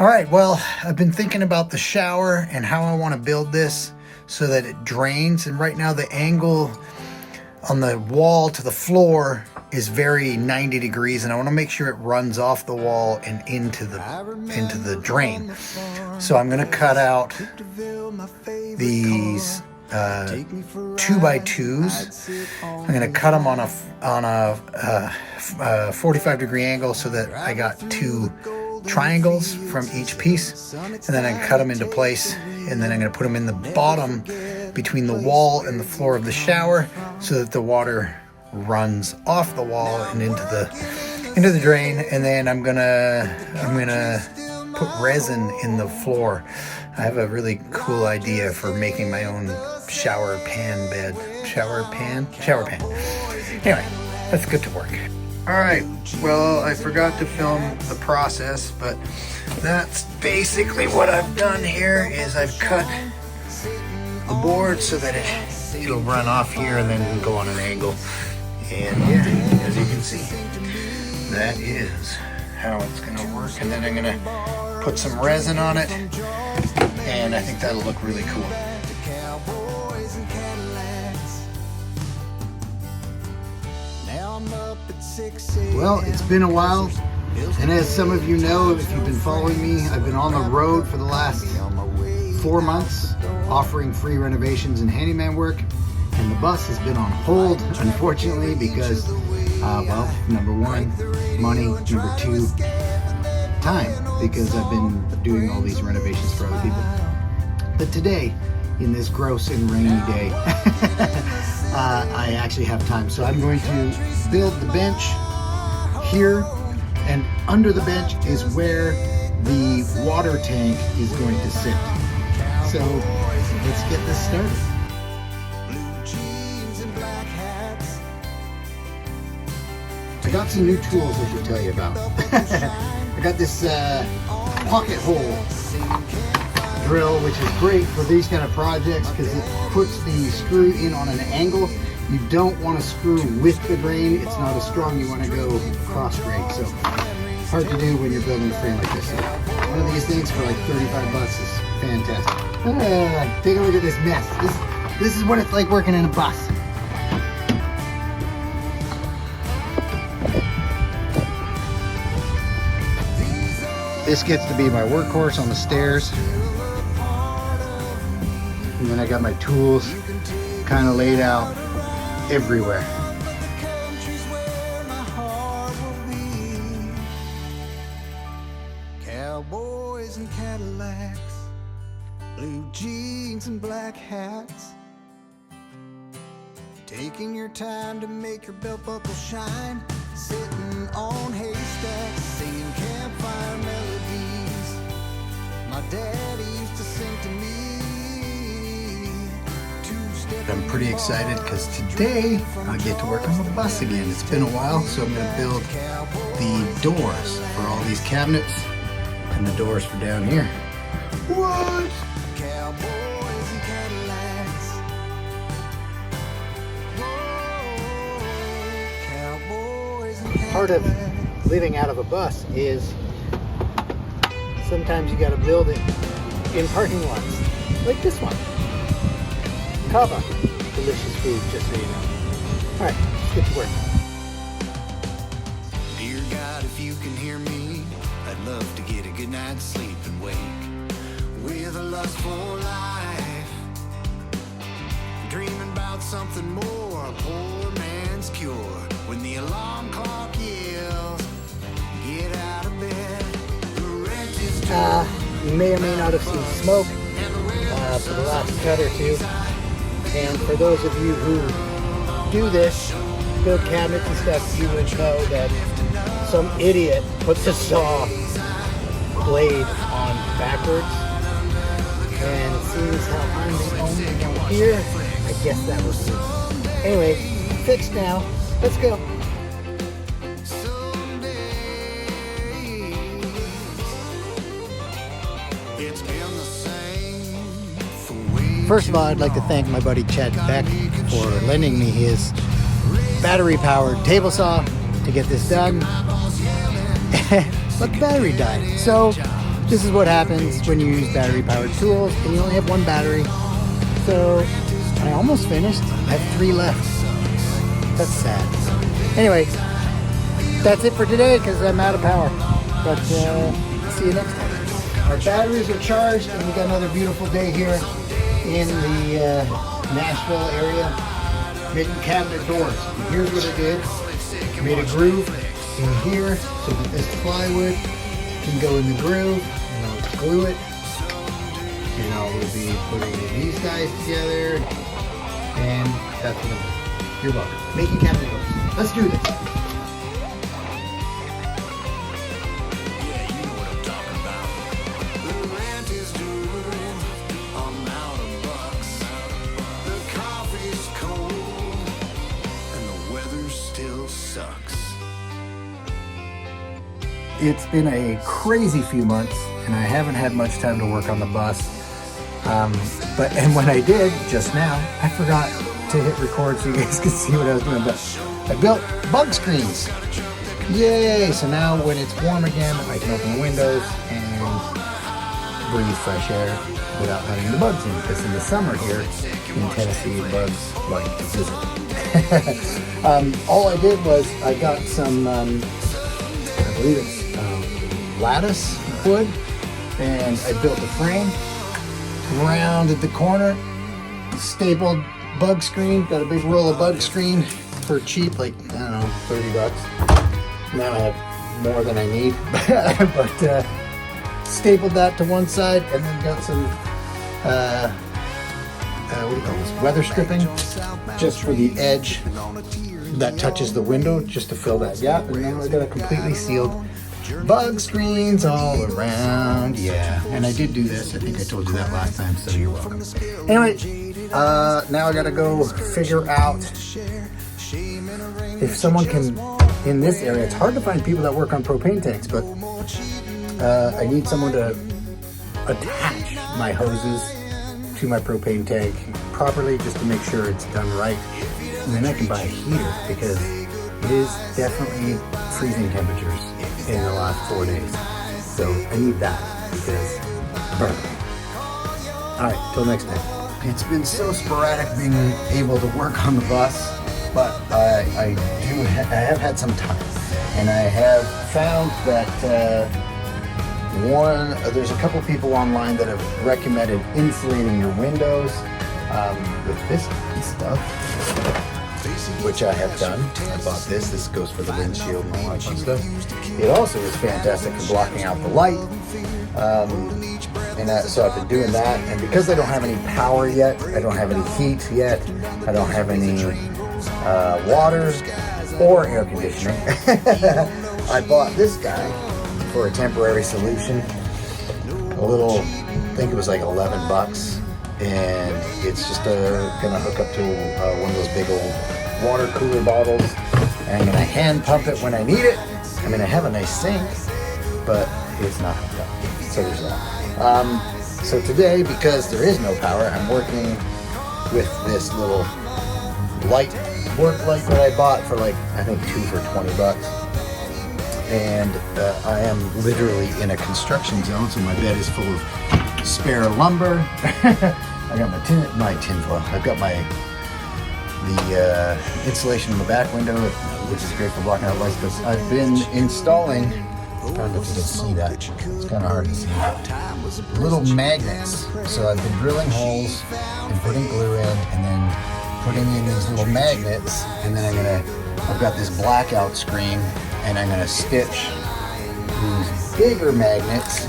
All right, well, I've been thinking about the shower and how I want to build this so that it drains. And right now the angle on the wall to the floor is very 90 degrees, and I want to make sure it runs off the wall and into the drain. So I'm going to cut out these 2x2s. I'm going to cut them on a 45-degree angle so that I got two triangles from each piece, and then I cut them into place, and then I'm going to put them in the bottom between the wall and the floor of the shower so that the water runs off the wall and into the drain. And then I'm gonna put resin in the floor. I have a really cool idea for making my own shower pan. Anyway, let's get to work. Alright, well, I forgot to film the process, but that's basically what I've done here. Is I've cut the board so that it'll run off here and then go on an angle. And yeah, as you can see, that is how it's going to work. And then I'm going to put some resin on it, and I think that'll look really cool. Well, it's been a while, and as some of you know, if you've been following me, I've been on the road for the last 4 months offering free renovations and handyman work, and the bus has been on hold, unfortunately, because well, number one, money, number two, time, because I've been doing all these renovations for other people. But today, in this gross and rainy day, I actually have time. So I'm going to build the bench here, and under the bench is where the water tank is going to sit. So let's get this started. I got some new tools I should tell you about. I got this pocket hole drill, which is great for these kind of projects because it puts the screw in on an angle. You don't want to screw with the grain. It's not as strong. You want to go cross grain. So hard to do when you're building a frame like this. So one of these things for like 35 bucks is fantastic. Take a look at this mess. This is what it's like working in a bus. This gets to be my workhorse on the stairs. And then I got my tools kind of laid out everywhere. Cowboys and Cadillacs, blue jeans and black hats, taking your time to make your belt buckle shine, sitting on haystacks, singing campfire melodies. My daddy used to sing to me. I'm pretty excited because today I get to work on the bus again. It's been a while, so I'm going to build the doors for all these cabinets and the doors for down here. What? Part of living out of a bus is sometimes you got to build it in parking lots, like this one. Kava, delicious food, just so you know. All right, let's get to work. Dear God, if you can hear me, I'd love to get a good night's sleep and wake with a lust for life, dreaming about something more, a poor man's cure. When the alarm clock yells, get out of bed. The rent is due. You may or may not have seen smoke for the last cut or two. And for those of you who do this, build cabinets and stuff, you would know that some idiot put the saw blade on backwards. And seeing how I'm the only one here, I guess that was me. Anyway, fixed now. Let's go. First of all, I'd like to thank my buddy Chad Beck for lending me his battery-powered table saw to get this done. But the battery died. So This is what happens when you use battery-powered tools and you only have one battery. So I almost finished. I have 3 left. That's sad. Anyway, that's it for today because I'm out of power. But see you next time. Our batteries are charged and we got another beautiful day here in the Nashville area. Making cabinet doors. And here's what I did. I made a groove in here so that this plywood can go in the groove, and I'll glue it. And I will be putting these guys together, and that's what I'm doing. You're welcome. Making cabinet doors. Let's do this. It's been a crazy few months, and I haven't had much time to work on the bus. And when I did just now, I forgot to hit record so you guys could see what I was doing. But I built bug screens. Yay! So now when it's warm again, I can open the windows and breathe fresh air without letting the bugs in. Because in the summer here in Tennessee, bugs like to visit. All I did was I got some, I believe it's lattice wood, and I built a frame, rounded the corner, stapled bug screen, got a big roll of bug screen for cheap, like, I don't know, $30. Now I have more than I need, but stapled that to one side, and then got some, what do you call this, weather stripping, just for the edge that touches the window, just to fill that gap, and now I got a completely sealed bug screens all around. Yeah, and I did do this. I think I told you that last time, so you're welcome. Anyway, now I gotta go figure out if someone can, in this area, it's hard to find people that work on propane tanks, but I need someone to attach my hoses to my propane tank properly, just to make sure it's done right. And then I can buy a heater, because it is definitely freezing temperatures in the last 4 days. So I need that, because burn. Alright, till next time. It's been so sporadic being able to work on the bus, but I have had some time. And I have found that there's a couple people online that have recommended insulating your windows with this stuff, which I have done. I bought this. This goes for the windshield and all that fun stuff. It also is fantastic for blocking out the light. So I've been doing that. And because I don't have any power yet, I don't have any heat yet, I don't have any water or air conditioning, I bought this guy for a temporary solution. A little, I think it was like $11. And it's just gonna hook up to one of those big old water cooler bottles, and I'm gonna hand pump it when I need it. I mean, I have a nice sink, but it's not hooked up, so there's that. So today, because there is no power, I'm working with this little work light that I bought for like, I think 2 for $20. And I am literally in a construction zone, so my bed is full of spare lumber. I got my tinfoil. I've got the insulation in the back window, which is great for blocking out lights. But I've been installing, I don't know if you can see that, it's kind of hard to see, little magnets. So I've been drilling holes and putting glue in, and then putting in these little magnets, and then I've got this blackout screen, and I'm gonna stitch these bigger magnets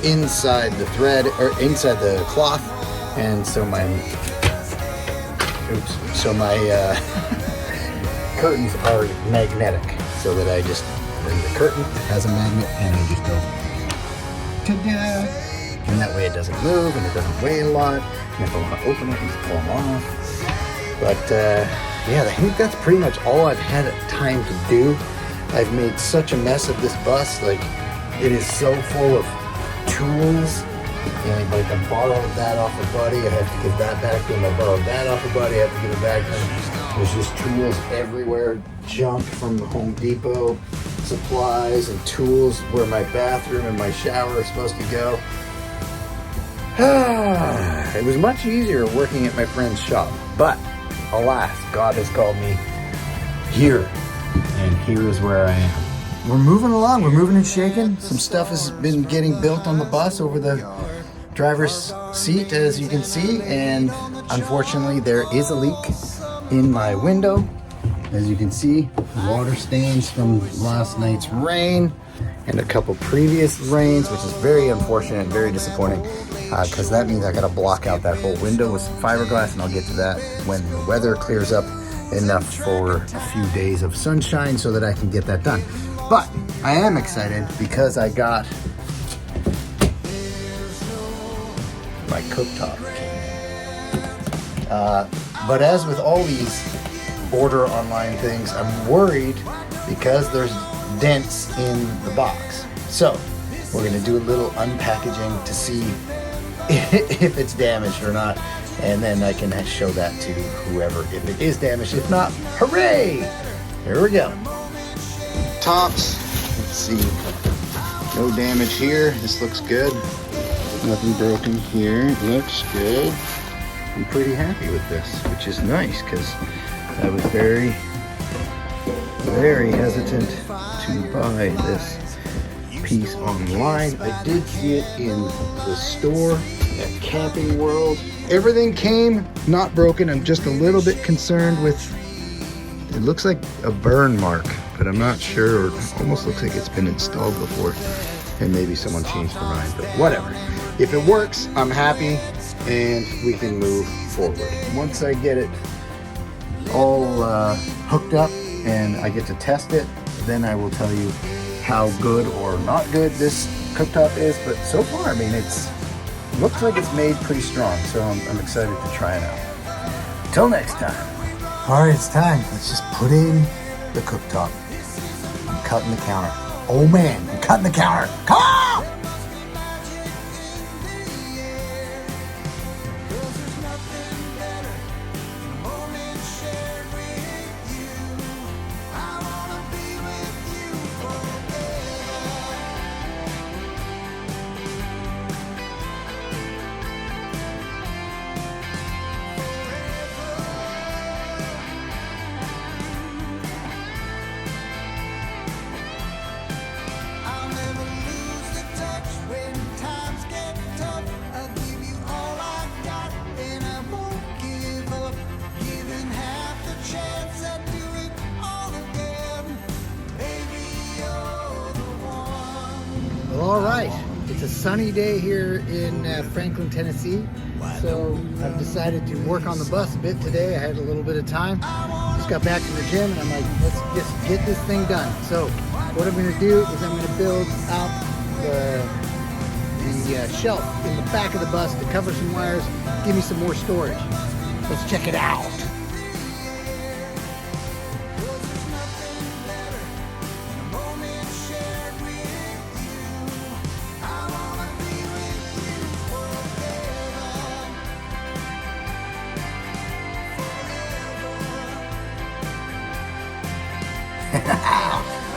inside the thread, or inside the cloth, and so my curtains are magnetic, so that the curtain has a magnet, and I just go ta-da, and that way it doesn't move and it doesn't weigh a lot. And if I want to open it, I can just pull them off. But yeah, I think that's pretty much all I've had time to do. I've made such a mess of this bus. Like, it is so full of tools. And like, I borrowed that off a buddy, I have to give that back to him. I borrowed that off a buddy, I have to give it back to him. There's just tools everywhere, junk from the Home Depot. supplies and tools where my bathroom and my shower are supposed to go. It was much easier working at my friend's shop, but alas, God has called me here, and here is where I am. We're moving along, we're moving and shaking. Some stuff has been getting built on the bus over the driver's seat, as you can see, and unfortunately there is a leak in my window. As you can see, water stains from last night's rain and a couple previous rains, which is very unfortunate and very disappointing, because that means I gotta block out that whole window with some fiberglass, and I'll get to that when the weather clears up enough for a few days of sunshine so that I can get that done. But I am excited because I got my cooktop. But as with all these order online things, I'm worried because there's dents in the box. So we're gonna do a little unpackaging to see if it's damaged or not, and then I can show that to whoever if it is damaged. If not, hooray! Here we go. Tops, let's see, no damage here. This looks good. Nothing broken here. Looks good. I'm pretty happy with this, which is nice because I was very hesitant to buy this piece online. I did see it in the store at Camping World. Everything came not broken. I'm just a little bit concerned with, it looks like a burn mark, but I'm not sure. It almost looks like it's been installed before and maybe someone changed their mind, but whatever. If it works, I'm happy and we can move forward. Once I get it all hooked up and I get to test it, then I will tell you how good or not good this cooktop is. But so far, I mean, it looks like it's made pretty strong, so I'm excited to try it out. Till next time. All right, it's time. Let's just put in the cooktop. I'm cutting the counter. Oh man, I'm cutting the counter. Come on! All right, it's a sunny day here in Franklin, Tennessee. So I've decided to work on the bus a bit today. I had a little bit of time. Just got back from the gym and I'm like, let's just get this thing done. So what I'm gonna do is I'm gonna build out the shelf in the back of the bus to cover some wires, give me some more storage. Let's check it out.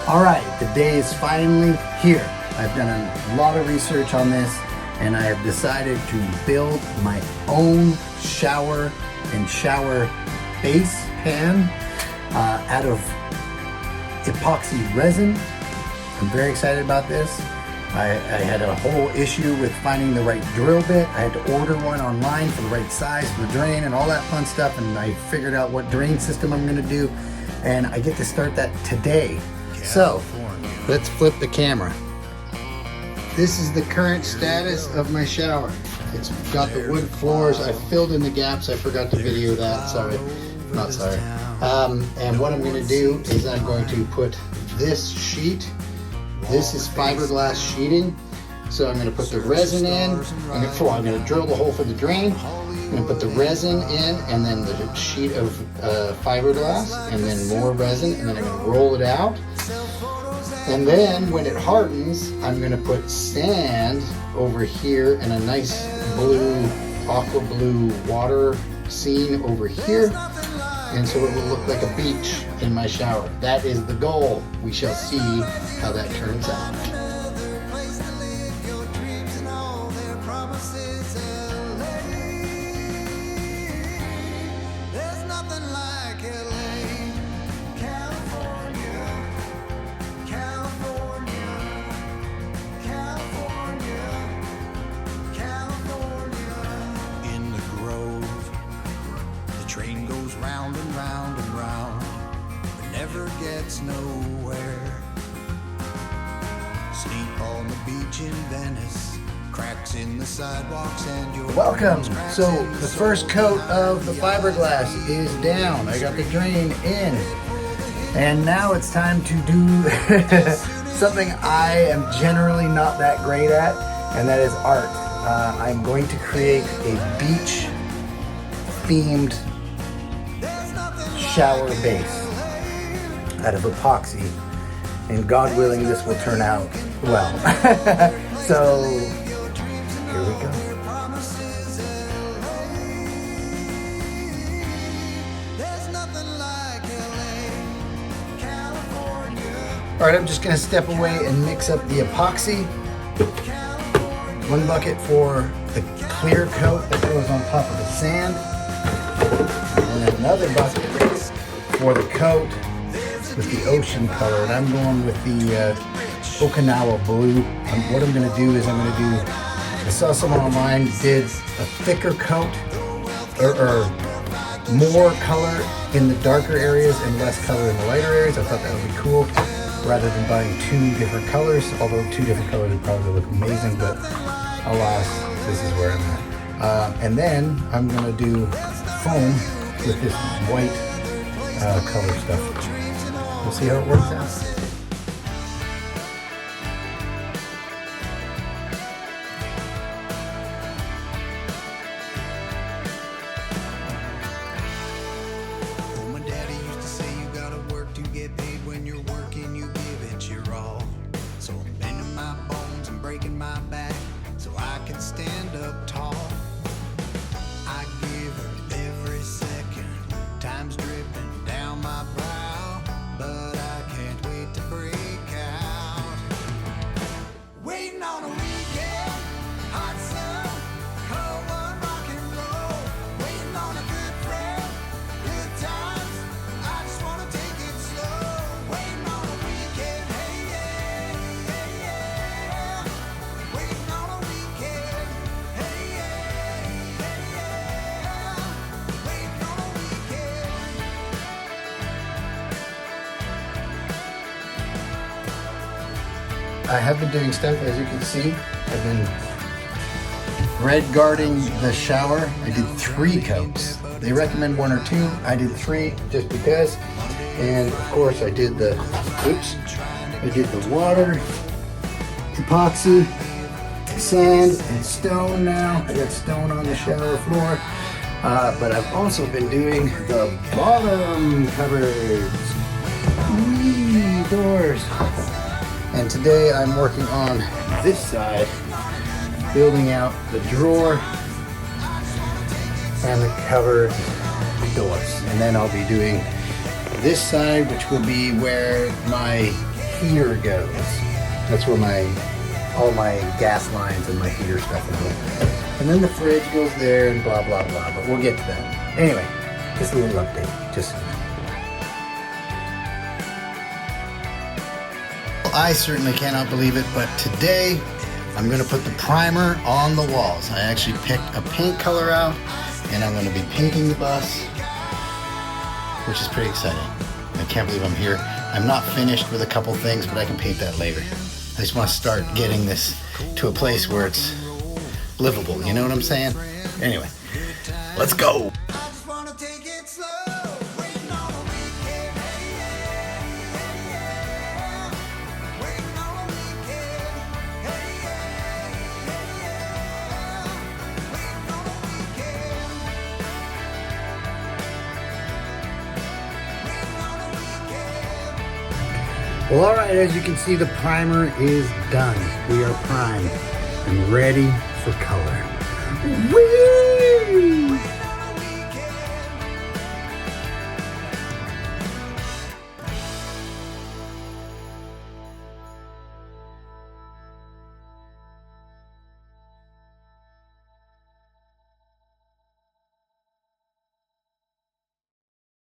All right, the day is finally here. I've done a lot of research on this and I have decided to build my own shower and shower base pan out of epoxy resin. I'm very excited about this. I had a whole issue with finding the right drill bit. I had to order one online for the right size for the drain and all that fun stuff, and I figured out what drain system I'm gonna do, and I get to start that today. So, let's flip the camera. This is the current status of my shower. It's got the wood floors. I filled in the gaps. I forgot to video that. Sorry. Not sorry. And what I'm going to do is I'm going to put this sheet. This is fiberglass sheeting. So I'm going to put the resin in. I'm going to drill the hole for the drain. I'm going to put the resin in and then the sheet of fiberglass and then more resin, and then I'm going to roll it out. And then when it hardens, I'm going to put sand over here and a nice blue, aqua blue water scene over here. and so it will look like a beach in my shower. That is the goal. We shall see how that turns out. Another place to live your dreams and all their promises. LA. There's nothing like LA. California, California, California, California. In the Grove, the train goes round and round and round, but never gets nowhere. Sleep on the beach in Venice, cracks in the sidewalks and your Welcome. cracks So in the first coat of the fiberglass is down. I got the drain in. And now it's time to do something I am generally not that great at, and that is art. I'm going to create a beach themed shower base out of epoxy, and God willing this will turn out well. So here we go. There's nothing like LA, California, All right, I'm just gonna step away and mix up the epoxy. One bucket for the clear coat that goes on top of the sand. And then another bucket for the coat with the ocean color. And I'm going with the Okinawa blue. What I'm gonna do is I saw someone online did a thicker coat or more color in the darker areas and less color in the lighter areas. I thought that would be cool, rather than buying two different colors, although two different colors would probably look amazing, but alas, this is where I'm at. And then I'm gonna do foam with this white color stuff. We'll see how it works out. Oh, my daddy used to say you gotta work to get paid. When you're working, you give it your all. So I'm bending my bones and breaking my back so I can stand up tall. I give her every second, time's dripping down my brow, but I can't wait to break out. Waiting on a weekend, hot sun, cold one, rock and roll. Waiting on a good friend, good times, I just wanna take it slow. Waiting on a weekend, hey yeah, hey yeah. Waiting on a weekend, hey yeah, hey yeah. Waiting on a weekend. I have been doing stuff, as you can see. I've been red guarding the shower. I did 3 coats. They recommend 1 or 2. I did 3 just because. And of course I did the water, epoxy, sand, and stone now. I got stone on the shower floor. But I've also been doing the bottom cupboards. Whee, doors. And today I'm working on this side, building out the drawer and the cupboard doors. And then I'll be doing this side, which will be where my heater goes. That's where all my gas lines and my heater stuff will go. And then the fridge goes there and blah, blah, blah, but we'll get to that. Anyway, just a little update, just so you know. I certainly cannot believe it, but today I'm going to put the primer on the walls. I actually picked a paint color out, and I'm going to be painting the bus, which is pretty exciting. I can't believe I'm here. I'm not finished with a couple things, but I can paint that later. I just want to start getting this to a place where it's livable, you know what I'm saying? Anyway, let's go. I just wanna take it slow. Waiting on a weekend, hey yeah, hey yeah. Waiting on a weekend, hey yeah, hey yeah. Waiting on a weekend. Waiting on a weekend. Well, all right, as you can see, the primer is done. We are primed and ready for color. Woo!